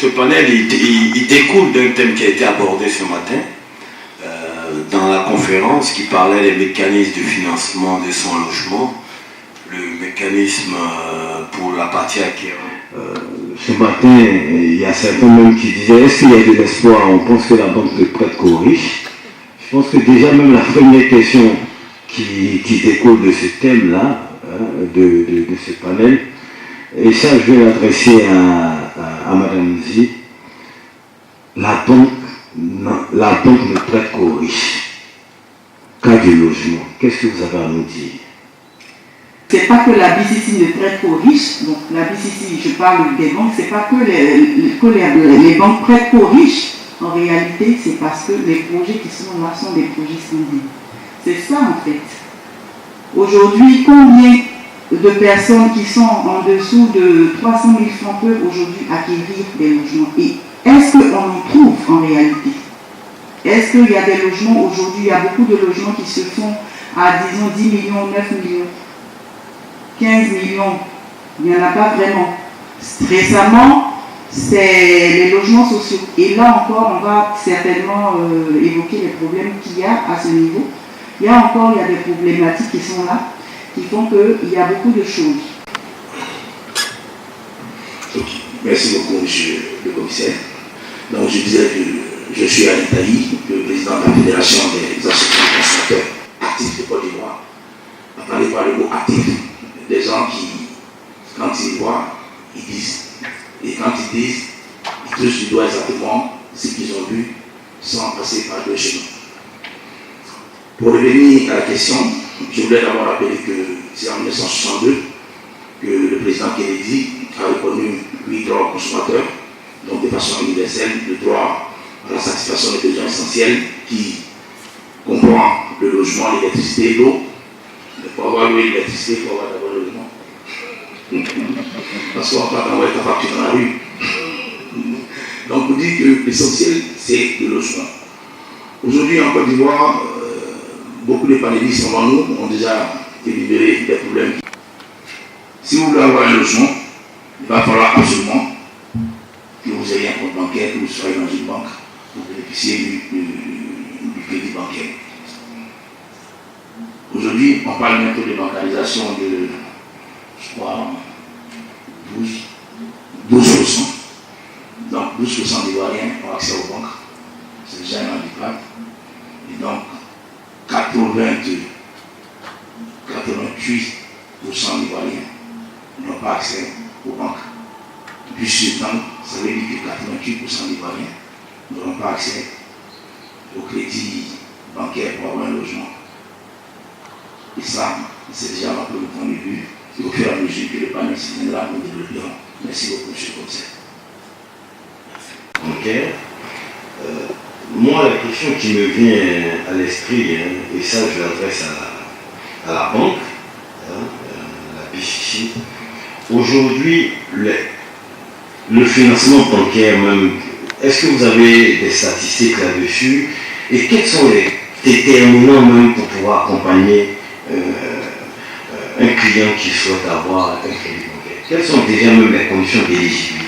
Ce panel, il découle d'un thème qui a été abordé ce matin dans la conférence qui parlait des mécanismes de financement de son logement, le mécanisme pour la partie acquérante. Ce matin, il y a certains même qui disaient est-ce qu'il y a de l'espoir? On pense que la banque ne prête qu'aux riches. Je pense que déjà même la première question qui découle de ce thème-là, de ce panel, et ça je vais l'adresser à Madame Zi, la banque ne prête qu'aux riches. Cas du logement, qu'est-ce que vous avez à nous dire? C'est pas que la BCC ne prête qu'aux riches, donc la BCC, je parle des banques, c'est pas que les banques prêtent qu'aux riches. En réalité, c'est parce que les projets qui sont là sont des projets sanguins. C'est ça en fait. Aujourd'hui, combien de personnes qui sont en dessous de 300 000 francs peuvent aujourd'hui acquérir des logements? Et est-ce qu'on en trouve en réalité? Est-ce qu'il y a des logements aujourd'hui? Il y a beaucoup de logements qui se font à, disons, 10 millions, 9 millions, 15 millions. Il n'y en a pas vraiment. Récemment, c'est les logements sociaux. Et là encore, on va certainement évoquer les problèmes qu'il y a à ce niveau. Il y a des problématiques qui sont là, qui font qu'il y a beaucoup de choses. Okay. Merci beaucoup, monsieur le commissaire. Donc, je disais que je suis à l'Italie, le président de la Fédération des associations de consommateurs actifs de Côte d'Ivoire. Entendez par le mot actif, des gens qui, quand ils voient, ils disent. Et quand ils disent, ils touchent du doigt exactement ce qu'ils ont vu sans passer par deux chemins. Pour revenir à la question, je voulais d'abord rappeler que c'est en 1962 que le président Kennedy a reconnu 8 droits aux consommateurs, donc de façon universelle, le droit à la satisfaction des besoins essentiels qui comprend le logement, l'électricité, l'eau. Pour avoir l'eau et l'électricité, il faut avoir d'abord le logement. Parce qu'on va pas envoyer ta facture dans la rue. Donc on dit que l'essentiel, c'est le logement. Aujourd'hui, en Côte d'Ivoire, beaucoup de panélistes avant nous ont déjà délibéré des problèmes. Si vous voulez avoir un logement, il va falloir absolument que vous ayez un compte bancaire, que vous soyez dans une banque pour bénéficier du crédit bancaire. Aujourd'hui, on parle bientôt de bancarisation de, je crois, 12%. Donc 12% d'Ivoiriens ont accès aux banques. C'est déjà un handicap. Et donc 88% d'Ivoiriens n'ont pas accès aux banques. Puis ce temps, ça veut dire que 88% d'Ivoiriens n'auront pas accès au crédit bancaire pour avoir un logement. Et ça, c'est déjà un peu le point de vue. Et au fur et à mesure que le panel se tiendra, nous développerons. Merci beaucoup, M. le commissaire. Ok. Moi, la question qui me vient à l'esprit, et ça je l'adresse à la banque, la BCC, aujourd'hui, le financement bancaire même, est-ce que vous avez des statistiques là-dessus? Et quels sont les déterminants même pour pouvoir accompagner un client qui souhaite avoir un crédit bancaire? Quelles sont déjà même les conditions d'éligibilité?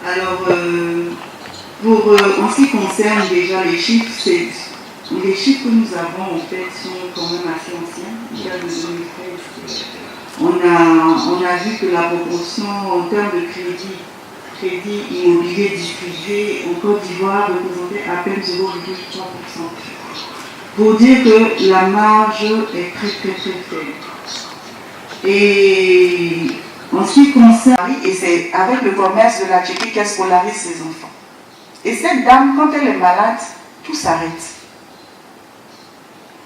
Alors, en ce qui concerne déjà les chiffres, les chiffres que nous avons en fait sont quand même assez anciens. Déjà de 2013, on a vu que la proportion en termes de crédit immobilier diffusé en Côte d'Ivoire représentait à peine 0,3%. Pour dire que la marge est très faible. Et en ce qui concerne, et c'est avec le commerce de la Tchéquie qu'elle scolarise ses enfants. Et cette dame, quand elle est malade, tout s'arrête.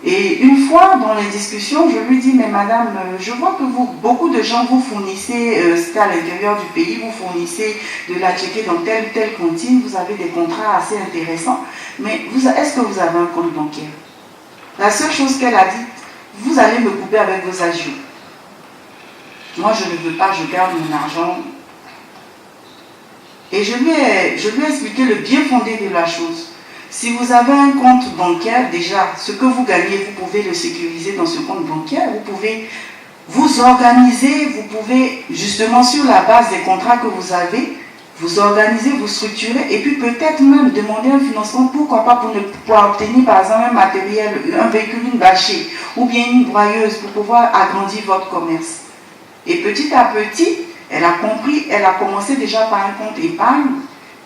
Et une fois dans les discussions, je lui dis, mais madame, je vois que beaucoup de gens vous fournissez, c'est à l'intérieur du pays, vous fournissez de la Tchéquie dans telle ou telle cantine, vous avez des contrats assez intéressants, mais est-ce que vous avez un compte bancaire? La seule chose qu'elle a dit, vous allez me couper avec vos agios. Moi, je ne veux pas, je garde mon argent. Et je lui ai expliqué le bien fondé de la chose. Si vous avez un compte bancaire, déjà, ce que vous gagnez, vous pouvez le sécuriser dans ce compte bancaire. vous organisez, vous pouvez justement sur la base des contrats que vous avez, vous organisez, vous structurez et puis peut-être même demander un financement, pourquoi pas pour obtenir par exemple un matériel, un véhicule, une bâchée ou bien une broyeuse pour pouvoir agrandir votre commerce. Et petit à petit, elle a compris, elle a commencé déjà par un compte épargne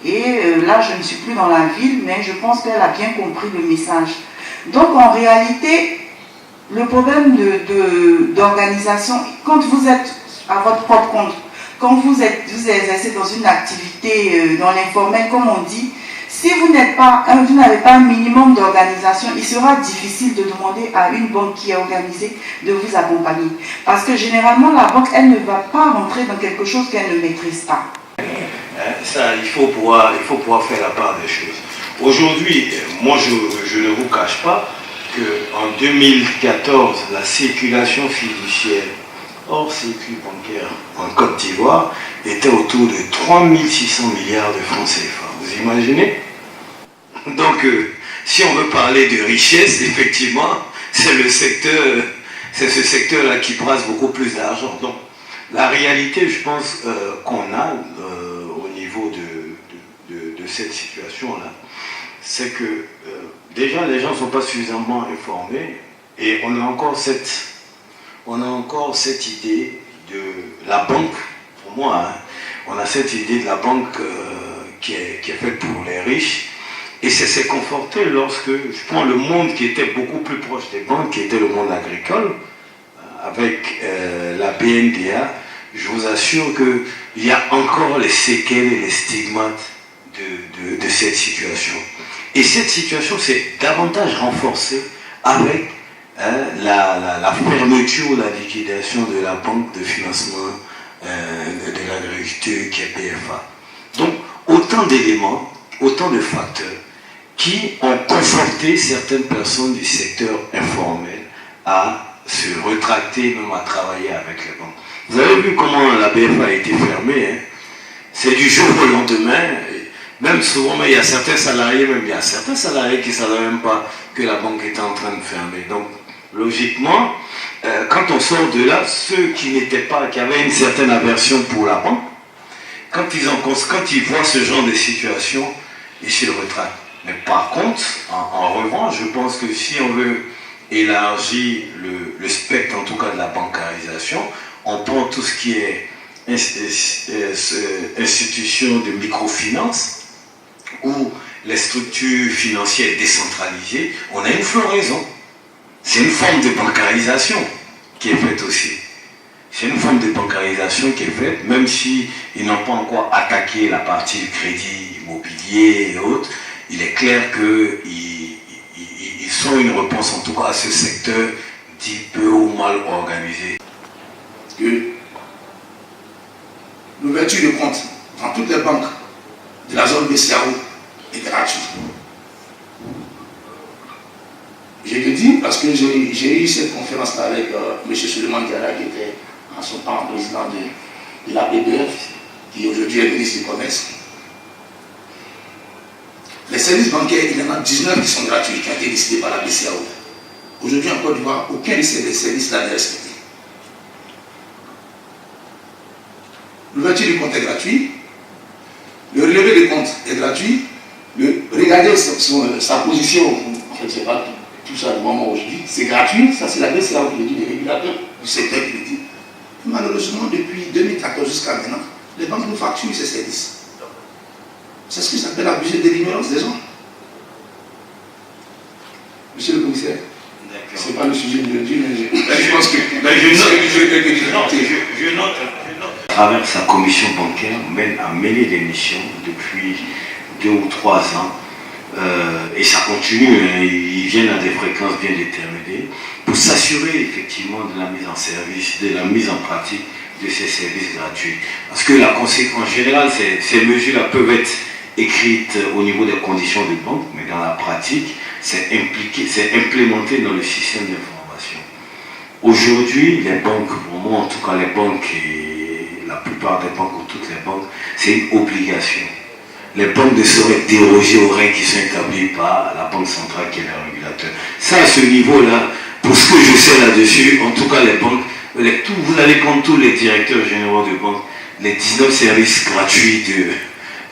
et là je ne suis plus dans la ville mais je pense qu'elle a bien compris le message. Donc en réalité, le problème d'organisation, quand vous êtes à votre propre compte, quand vous exercez dans une activité dans l'informel, comme on dit, si vous n'avez pas un minimum d'organisation, il sera difficile de demander à une banque qui est organisée de vous accompagner. Parce que généralement, la banque, elle ne va pas rentrer dans quelque chose qu'elle ne maîtrise pas. Ça, il faut pouvoir faire la part des choses. Aujourd'hui, moi, je ne vous cache pas qu'en 2014, la circulation fiduciaire hors circuit bancaire en Côte d'Ivoire était autour de 3600 milliards de francs CFA. Vous imaginez? Donc, si on veut parler de richesse, effectivement, c'est ce secteur-là qui brasse beaucoup plus d'argent. Donc, la réalité, je pense, qu'on a au niveau de cette situation-là, c'est que déjà, les gens ne sont pas suffisamment informés et on a encore cette idée de la banque, pour moi, hein, on a cette idée de la banque qui est faite pour les riches. Et c'est s'est conforté lorsque je prends le monde qui était beaucoup plus proche des banques, qui était le monde agricole, avec la BNDA, je vous assure qu'il y a encore les séquelles et les stigmates de cette situation. Et cette situation s'est davantage renforcée avec la fermeture ou la liquidation de la banque de financement de l'agriculture qui est BFA. Donc, autant d'éléments, autant de facteurs qui ont conforté certaines personnes du secteur informel à se rétracter, même à travailler avec les banques. Vous avez vu comment la BFA a été fermée, hein? C'est du jour au lendemain. Même souvent, il y a certains salariés qui ne savaient même pas que la banque était en train de fermer. Donc, logiquement, quand on sort de là, ceux qui avaient une certaine aversion pour la banque, quand ils voient ce genre de situation, ils se rétractent. Mais par contre, en revanche, je pense que si on veut élargir le spectre, en tout cas de la bancarisation, on prend tout ce qui est institutions de microfinance ou les structures financières décentralisées, on a une floraison. C'est une forme de bancarisation qui est faite aussi. C'est une forme de bancarisation qui est faite, même s'ils n'ont pas encore attaqué la partie du crédit immobilier et autres, il est clair qu'ils sont une réponse en tout cas à ce secteur dit peu ou mal organisé. Que l'ouverture de compte dans toutes les banques de la zone BCAO est gratuite. Je le dis parce que j'ai eu cette conférence-là avec M. Suleiman Diarra, qui était en son temps président de la BBF, qui aujourd'hui est ministre du Commerce. Les services bancaires, il y en a 19 qui sont gratuits, qui ont été décidés par la BCAO. Aujourd'hui, en Côte d'Ivoire, aucun de ces services-là n'est respecté. L'ouverture du compte est gratuite, le relevé de compte est gratuit, regarder sa position, je ne sais pas tout ça du moment aujourd'hui, c'est gratuit, ça c'est la BCAO qui le dit, les régulateurs du secteur qui le dit. Malheureusement, depuis 2014 jusqu'à maintenant, les banques nous facturent ces services. C'est ce que s'appelle abuser de l'ignorance des gens. Monsieur le commissaire, ce n'est pas le sujet de Dieu, mais je pense que je note. À travers sa commission bancaire, a mené des missions depuis 2 ou 3 ans. Et ça continue, ils viennent à des fréquences bien déterminées pour s'assurer effectivement de la mise en service, de la mise en pratique de ces services gratuits. Parce que en général, ces mesures-là peuvent être écrites au niveau des conditions de banque, mais dans la pratique, c'est implémenté dans le système d'information. Aujourd'hui, les banques, pour moi en tout cas les banques et la plupart des banques ou toutes les banques, c'est une obligation. Les banques ne sauraient déroger aux règles qui sont établies par la Banque centrale qui est le régulateur. Ça, à ce niveau-là, pour ce que je sais là-dessus, en tout cas les banques Vous allez prendre tous les directeurs généraux de banque, les 19 services gratuits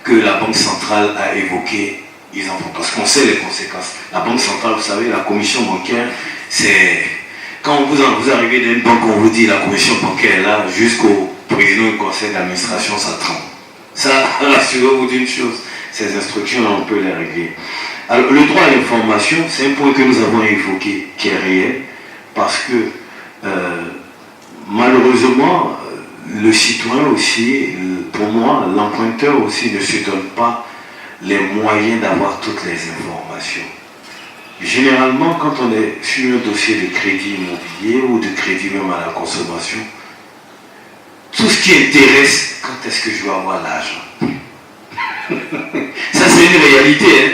que la Banque centrale a évoqués, ils en font. Parce qu'on sait les conséquences. La Banque centrale, vous savez, la commission bancaire, c'est... Quand vous arrivez dans une banque, on vous dit la commission bancaire est là, jusqu'au président du conseil d'administration, ça tremble. Ça, rassurez-vous d'une chose, ces instructions-là, on peut les régler. Alors, le droit à l'information, c'est un point que nous avons évoqué, qui est réel, parce que, malheureusement, le citoyen aussi, pour moi, l'emprunteur aussi ne se donne pas les moyens d'avoir toutes les informations. Généralement, quand on est sur un dossier de crédit immobilier ou de crédit même à la consommation, tout ce qui intéresse, quand est-ce que je vais avoir l'argent? Ça, c'est une réalité. Hein?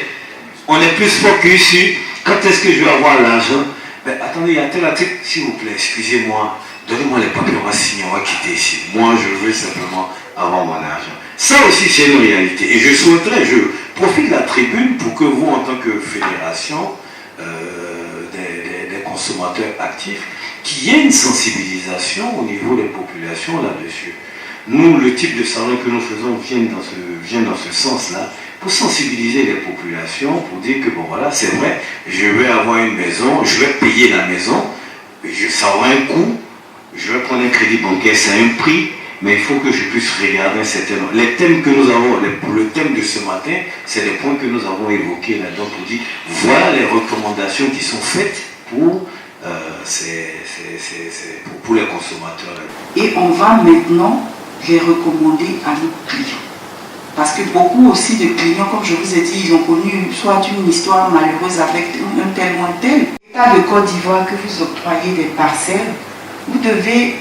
On est plus focus sur quand est-ce que je vais avoir l'argent. Mais attendez, il y a tel article, s'il vous plaît, excusez-moi, donnez-moi les papiers, on va signer, on va quitter ici. Moi, je veux simplement avoir mon argent. Ça aussi, c'est une réalité. Et je souhaiterais, je profite de la tribune pour que vous, en tant que fédération des consommateurs actifs, qu'il y ait une sensibilisation au niveau des populations là-dessus. Nous, le type de salon que nous faisons vient dans ce sens-là, pour sensibiliser les populations, pour dire que bon voilà, c'est vrai, je vais avoir une maison, je vais payer la maison, ça aura un coût, je vais prendre un crédit bancaire, c'est un prix, mais il faut que je puisse regarder un certain nombre. Les thèmes que nous avons, le thème de ce matin, c'est les points que nous avons évoqués là-dedans pour dire, voilà les recommandations qui sont faites pour les consommateurs. Et on va maintenant les recommander à nos clients. Parce que beaucoup aussi de clients, comme je vous ai dit, ils ont connu soit une histoire malheureuse avec un tel ou un tel. L'État de Côte d'Ivoire que vous octroyez des parcelles, vous devez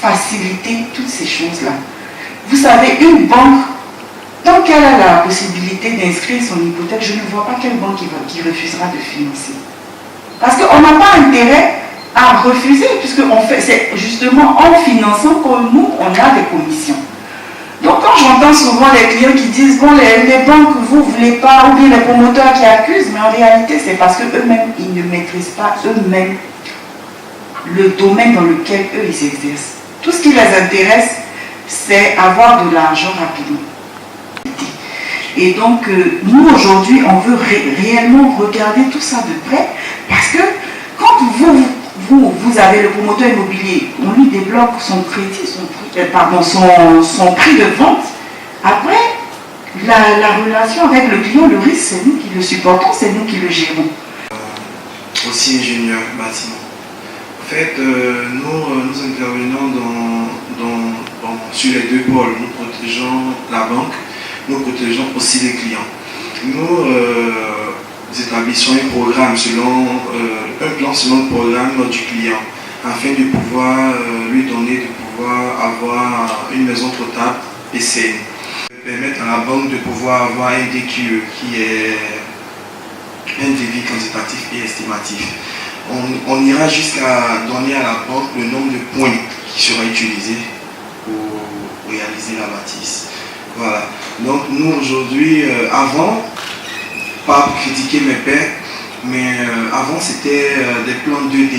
faciliter toutes ces choses-là. Vous savez, une banque, tant qu'elle a la possibilité d'inscrire son hypothèque, je ne vois pas quelle banque qui refusera de financer. Parce qu'on n'a pas intérêt à refuser, puisqu'on fait, c'est justement en finançant que nous, on a des commissions. Donc quand j'entends souvent les clients qui disent, bon, les banques, vous ne voulez pas, ou bien les promoteurs qui accusent, mais en réalité, c'est parce qu'eux-mêmes, ils ne maîtrisent pas eux-mêmes le domaine dans lequel eux, ils exercent. Tout ce qui les intéresse, c'est avoir de l'argent rapidement. Et donc, nous, aujourd'hui, on veut réellement regarder tout ça de près, parce que quand vous avez le promoteur immobilier, on lui débloque son crédit, son prix de vente. Après, la relation avec le client, le risque, c'est nous qui le supportons, c'est nous qui le gérons. Aussi ingénieur bâtiment. En fait, nous intervenons sur les deux pôles. Nous protégeons la banque, nous protégeons aussi les clients. Nous établissons un programme un plan selon le programme du client, afin de pouvoir lui donner, de pouvoir avoir une maison potable et saine. Permettre à la banque de pouvoir avoir un DQE qui est un devis quantitatif et estimatif. On ira jusqu'à donner à la banque le nombre de points qui sera utilisé pour réaliser la bâtisse. Voilà. Donc nous aujourd'hui, avant, pas pour critiquer mes pairs, mais avant c'était des plans 2D.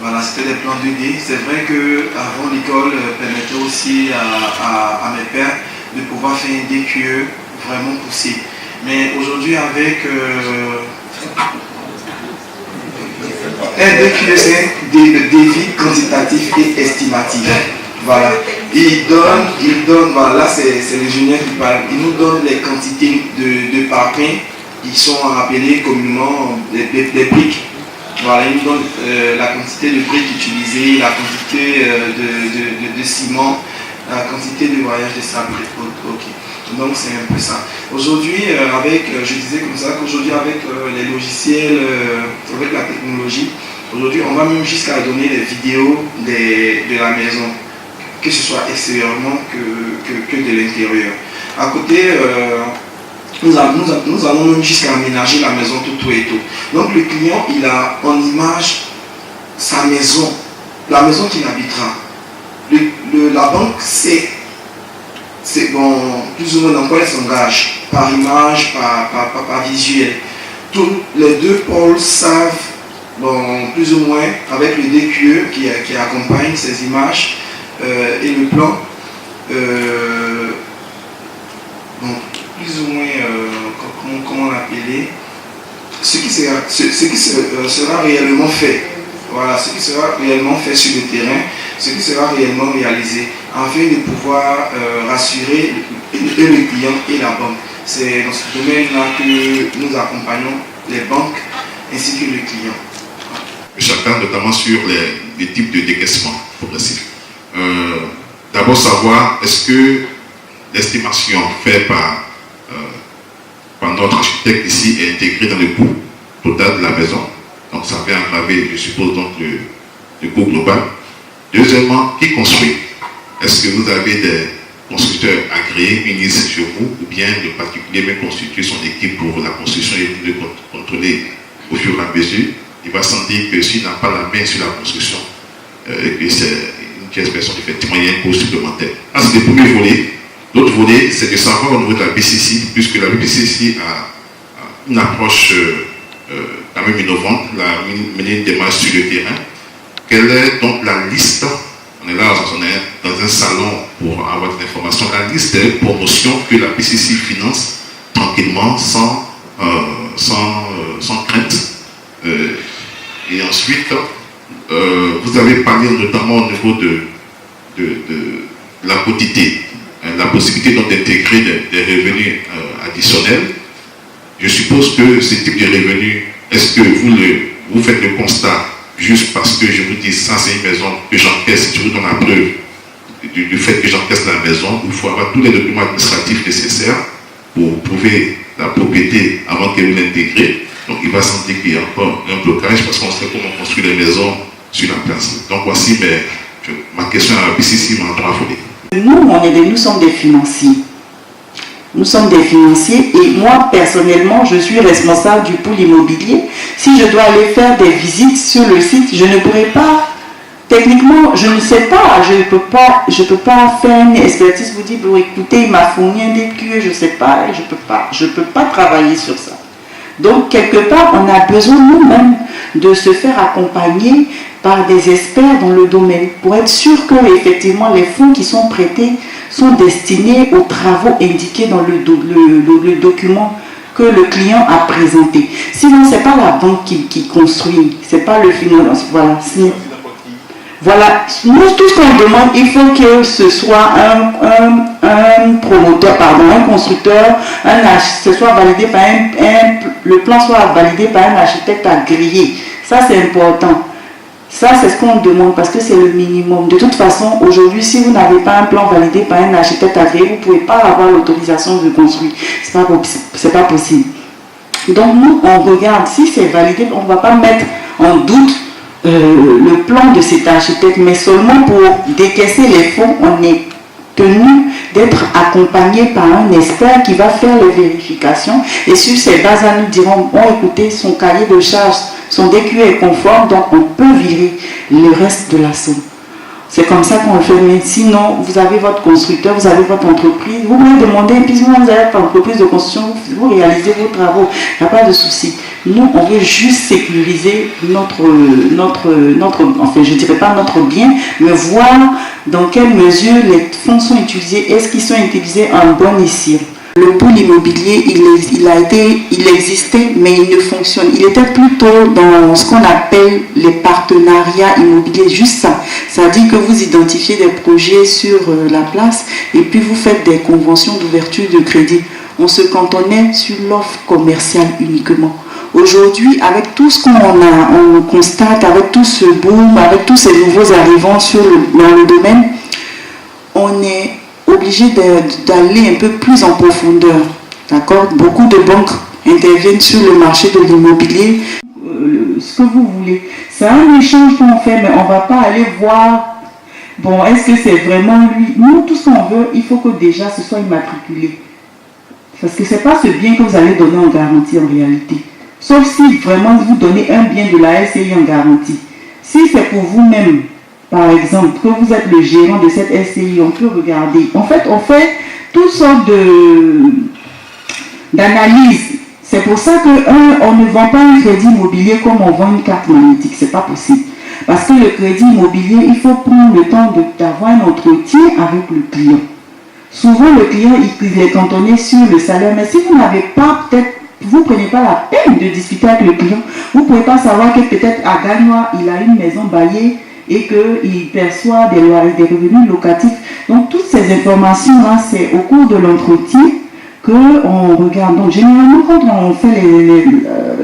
Voilà, c'était des plans 2D. C'est vrai qu'avant l'école permettait aussi à mes pairs de pouvoir faire un DQE vraiment poussé. Mais aujourd'hui avec un DQE, c'est des défis quantitatifs et estimatifs. Voilà. Il donne, voilà, là c'est l'ingénieur qui parle, il nous donne les quantités de parpaings qui sont appelés communément des briques. Voilà, il nous donne la quantité de briques utilisées, la quantité de ciment, la quantité de voyage de sable. Ok. Donc c'est un peu ça. Aujourd'hui, je disais comme ça qu'aujourd'hui avec les logiciels, avec la technologie, aujourd'hui on va même jusqu'à donner les vidéos de la maison, que ce soit extérieurement que de l'intérieur. À côté, nous allons même jusqu'à aménager la maison tout et tout. Donc le client, il a en image sa maison, la maison qu'il habitera. La banque, c'est bon, plus ou moins dans quoi elle s'engage, par image, par visuel. Tous les deux pôles savent, bon, plus ou moins, avec le DQE qui accompagne ces images et le plan. Donc, plus ou moins, comment l'appeler, ce qui sera réellement fait. Voilà, ce qui sera réellement fait sur le terrain, ce qui sera réellement réalisé, afin de pouvoir rassurer et le client et la banque. C'est dans ce domaine-là que nous accompagnons les banques ainsi que le client. Chacun, notamment sur les types de décaissement progressif. D'abord savoir, est-ce que l'estimation faite par notre architecte ici est intégrée dans le coût total de la maison. Donc ça va aggraver, je suppose, donc le coût global. Deuxièmement, qui construit? Est-ce que vous avez des constructeurs agréés, ministres chez vous, ou bien le particulier même constituer son équipe pour la construction et de contrôler au fur et à mesure? Il va sentir que s'il n'a pas la main sur la construction, et que c'est une tierce personne, effectivement, il y a un coût supplémentaire. Ah, c'est le premier volet. L'autre volet, c'est de savoir au niveau de la BCC, puisque la BCC a une approche quand même innovante, mener une démarche sur le terrain. Quelle est donc la liste? On est là, on est dans un salon pour avoir des informations. La liste des promotions que la BCC finance tranquillement, sans crainte. Et ensuite, vous avez parlé notamment au niveau de la quotité, la possibilité donc d'intégrer des revenus additionnels. Je suppose que ce type de revenus, est-ce que vous faites le constat juste parce que je vous dis ça c'est une maison que j'encaisse, je vous donne la preuve du fait que j'encaisse la maison, il faut avoir tous les documents administratifs nécessaires pour prouver la propriété avant que vous l'intégrez. Donc il va sentir qu'il y a encore un blocage parce qu'on sait comment construire les maisons sur la place. Donc voici ma question à la BCC m'a affolé. Nous sommes des financiers. Nous sommes des financiers et moi personnellement je suis responsable du pool immobilier. Si je dois aller faire des visites sur le site, je ne pourrai pas, techniquement je ne sais pas, je ne peux pas faire une expertise, vous dire, bon écoutez, il m'a fourni un DQE, je ne sais pas, je peux pas travailler sur ça. Donc quelque part on a besoin nous-mêmes de se faire accompagner par des experts dans le domaine pour être sûr que effectivement les fonds qui sont prêtés sont destinés aux travaux indiqués dans le document que le client a présenté. Sinon, ce n'est pas la banque qui construit, ce n'est pas le financement. Voilà. Nous, tout ce qu'on demande, il faut que ce soit un promoteur, un constructeur, ce soit validé par le plan soit validé par un architecte agréé. Ça, c'est important. Ça, c'est ce qu'on demande parce que c'est le minimum. De toute façon, aujourd'hui, si vous n'avez pas un plan validé par un architecte agréé, vous ne pouvez pas avoir l'autorisation de construire. C'est pas possible. Donc, nous, on regarde. Si c'est validé, on ne va pas mettre en doute le plan de cet architecte, mais seulement pour décaisser les fonds, on est tenu d'être accompagné par un expert qui va faire les vérifications et sur ces bases-là, nous dirons, bon, écoutez, son cahier de charge, son DQE est conforme, donc on peut virer le reste de la somme. C'est comme ça qu'on le fait. Mais sinon, vous avez votre constructeur, vous avez votre entreprise, vous pouvez demander, et puis vous avez votre entreprise de construction, vous réalisez vos travaux, il n'y a pas de souci. Nous, on veut juste sécuriser notre enfin, je ne dirais pas notre bien, mais voir dans quelle mesure les fonds sont utilisés, est-ce qu'ils sont utilisés en bon escient. Le pool immobilier, il existait, mais il ne fonctionne. Il était plutôt dans ce qu'on appelle les partenariats immobiliers, juste ça. Ça dit que vous identifiez des projets sur la place et puis vous faites des conventions d'ouverture de crédit. On se cantonnait sur l'offre commerciale uniquement. Aujourd'hui, avec tout ce on constate, avec tout ce boom, avec tous ces nouveaux arrivants dans le domaine, on est obligé d'aller un peu plus en profondeur. D'accord? Beaucoup de banques interviennent sur le marché de l'immobilier. Ce que vous voulez. C'est un échange qu'on fait, mais on ne va pas aller voir, bon, est-ce que c'est vraiment lui? Nous, tout ce qu'on veut, il faut que déjà ce soit immatriculé. Parce que ce n'est pas ce bien que vous allez donner en garantie en réalité. Sauf si vraiment vous donnez un bien de la SCI en garantie. Si c'est pour vous-même, par exemple, que vous êtes le gérant de cette SCI, on peut regarder. En fait, on fait toutes sortes d'analyses C'est pour ça qu'on ne vend pas un crédit immobilier comme on vend une carte magnétique. Ce n'est pas possible. Parce que le crédit immobilier, il faut prendre le temps d'avoir un entretien avec le client. Souvent, le client, il est cantonné sur le salaire. Mais si vous n'avez pas, peut-être, vous ne prenez pas la peine de discuter avec le client, vous ne pouvez pas savoir que peut-être à Gagnois, il a une maison baillée et qu'il perçoit des revenus locatifs. Donc, toutes ces informations-là, c'est au cours de l'entretien qu'on regarde. Donc, généralement, quand on fait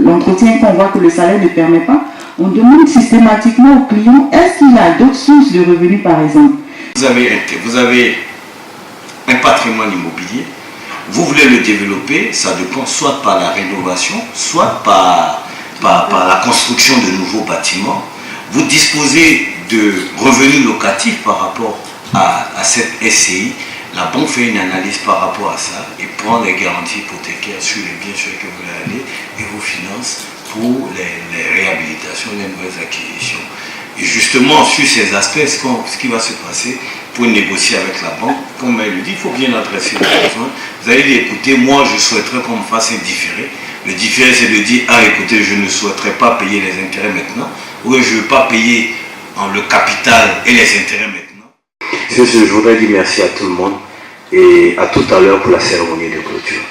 l'entretien, qu'on voit que le salaire ne permet pas, on demande systématiquement au client, est-ce qu'il a d'autres sources de revenus, par exemple? Vous avez un patrimoine immobilier, vous voulez le développer, ça dépend soit par la rénovation, soit par la construction de nouveaux bâtiments. Vous disposez de revenus locatifs par rapport à cette SCI. La banque fait une analyse par rapport à ça et prend les garanties hypothécaires sur les biens sur lesquels vous voulez aller et vous finance pour les réhabilitations, les nouvelles acquisitions. Et justement, sur ces aspects, ce qui va se passer pour négocier avec la banque, comme elle le dit, il faut bien adresser les besoins. Vous allez dire, écoutez, moi je souhaiterais qu'on me fasse un différé. Le différé, c'est de dire, écoutez, je ne souhaiterais pas payer les intérêts maintenant, ou je ne veux pas payer le capital et les intérêts maintenant. Sur ce, je voudrais dire merci à tout le monde et à tout à l'heure pour la cérémonie de clôture.